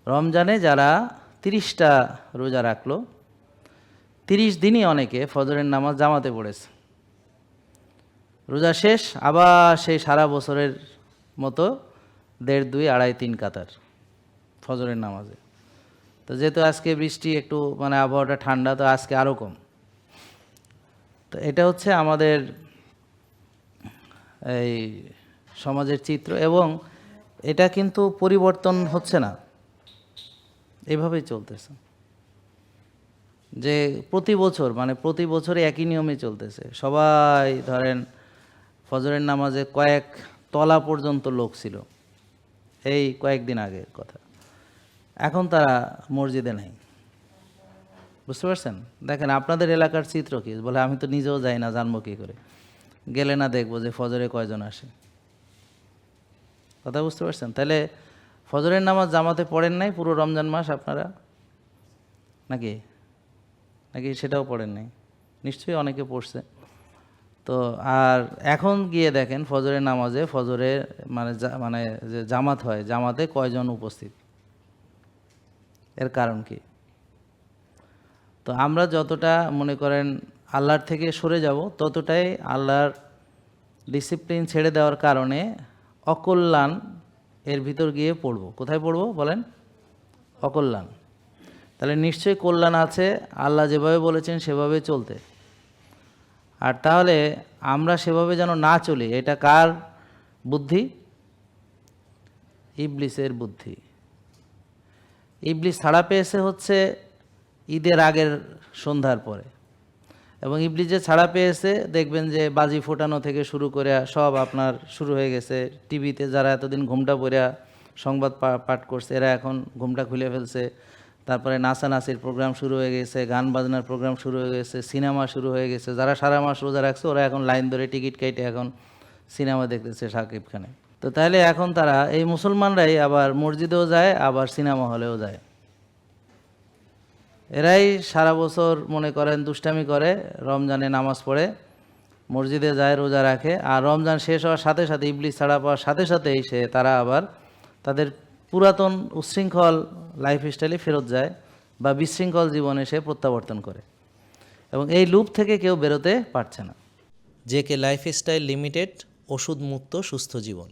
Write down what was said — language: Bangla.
রমজানে যারা 30টা রোজা রাখলো, 30 দিনই অনেকে ফজরের নামাজ জামাতে পড়েছে। রোজা শেষ, আবার সেই সারা বছরের মতো 1.5, 2, 2.5, 3 কাতার ফজরের নামাজে। তো যেহেতু আজকে বৃষ্টি, একটু মানে আবহাওয়াটা ঠান্ডা, তো আজকে আরও কম। তো এটা হচ্ছে আমাদের এই সমাজের চিত্র, এবং এটা কিন্তু পরিবর্তন হচ্ছে না, এভাবেই চলতেছে। যে প্রতি বছরে একই নিয়মে চলতেছে। সবাই ধরেন ফজরের নামাজে কয়েক তলা পর্যন্ত লোক ছিল এই কয়েকদিন আগের কথা, এখন তারা মসজিদে নেই। বুঝতে পারছেন? দেখেন আপনাদের এলাকার চিত্র কি, বলে আমি তো নিজেও যাই না, জানবো কী করে, গেলে না দেখবো যে ফজরে কয়জন আসে। কথা বুঝতে পারছেন? তাহলে ফজরের নামাজ জামাতে পড়েন নাই পুরো রমজান মাস আপনারা, নাকি নাকি সেটাও পড়েন নাই? নিশ্চয়ই অনেকে পড়ছে। তো আর এখন গিয়ে দেখেন ফজরের নামাজে, ফজরের মানে যে জামাত হয়, জামাতে কয়জন উপস্থিত, এর কারণ কি? তো আমরা যতটা মনে করেন আল্লাহর থেকে সরে যাব, ততটাই আল্লাহর ডিসিপ্লিন ছেড়ে দেওয়ার কারণে অকল্যাণ এর ভিতর গিয়ে পড়ব। কোথায় পড়ব বলেন? অকল্যাণ। তাহলে নিশ্চয়ই কল্যাণ আছে, আল্লাহ যেভাবে বলেছেন সেভাবে চলতে। আর তাহলে আমরা সেভাবে যেন না চলি, এটা কার বুদ্ধি? ইবলিসের বুদ্ধি। ইবলিস ছাড়া পেয়েছে হচ্ছে ঈদের আগের সন্ধ্যার পরে, এবং ইবলিস যে ছাড়া পেয়েছে দেখবেন যে বাজি ফোটানো থেকে শুরু করে সব আপনার শুরু হয়ে গেছে। টিভিতে যারা এতদিন ঘুমটা পড়ে সংবাদ পাঠ করছে, এরা এখন ঘুমটা খুলে ফেলছে। তারপরে নাচানাচির প্রোগ্রাম শুরু হয়ে গেছে, গান বাজনার প্রোগ্রাম শুরু হয়ে গেছে, সিনেমা শুরু হয়ে গেছে। যারা সারা মাস রোজা রাখছে ওরা এখন লাইন ধরে টিকিট কেটে এখন সিনেমা দেখতেছে শাকিব খানে। তো তাহলে এখন তারা এই মুসলমানরাই আবার মসজিদেও যায়, আবার সিনেমা হলেও যায়। এরাই সারা বছর মনে করেন দুষ্টামি করে, রমজানে নামাজ পড়ে, মসজিদে যায়, রোজা রাখে, আর রমজান শেষ হওয়ার সাথে সাথে, ইবলিস ছাড়া পাওয়ার সাথে সাথেই তারা আবার তাদের পুরাতন উচ্ছৃঙ্খল লাইফস্টাইলে ফেরত যায়, বা বিশৃঙ্খল জীবনে সে প্রত্যাবর্তন করে, এবং এই লুপ থেকে কেউ বেরোতে পারছে না। জেকে লাইফস্টাইল লিমিটেড, ওষুধ মুক্ত সুস্থ জীবন।